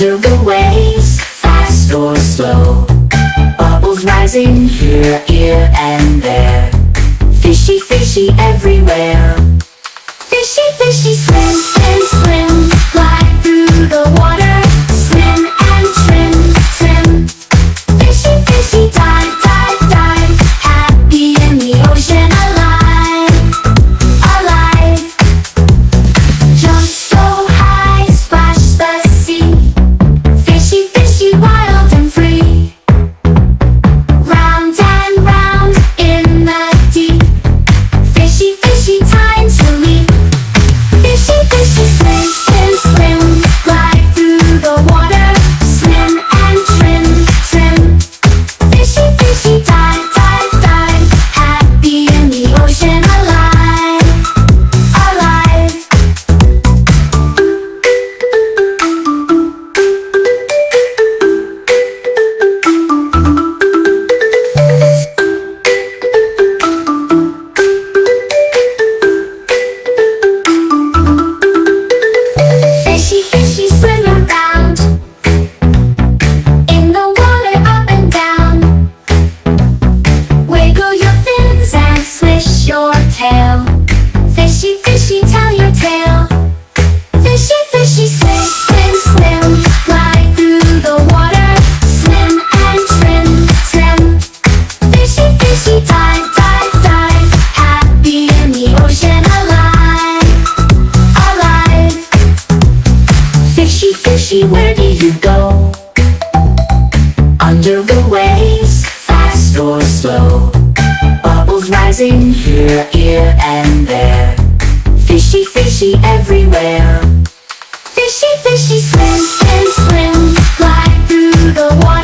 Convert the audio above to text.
Under the waves, fast or slow, bubbles rising here and there. Fishy, fishy everywhere. Fishy, fishy, swim, swim, swim, glide through the water, swim and trim, trim. Fishy, fishy, dive, dive, dive, happy in the ocean, alive, alive. Jump so high, splash the sea. Fishy, fishy, wild and free. Round and round in the deep. Fishy, fishy, time to leap. Fishy, fishy, swim, swim, swim, glide through the water, swim and trim, trim. Fishy, fishy, dive, dive, dive, happy in the ocean, alive, alive. Fishy, fishy, swim around in the water, up and down. Wiggle your fins and swish your tail. Fishy, fishy, tell your tale. Fishy, fishy, swim, swim, swim, glide through the water, swim and trim, trim. Fishy, fishy, dive, dive, dive, happy in the ocean, alive, alive. Fishy, fishy, where do you go? Under the waves, fast or slow, bubbles rising here and there. Fishy, fishy everywhere. Fishy, fishy, swim, swim, swim, glide through the water.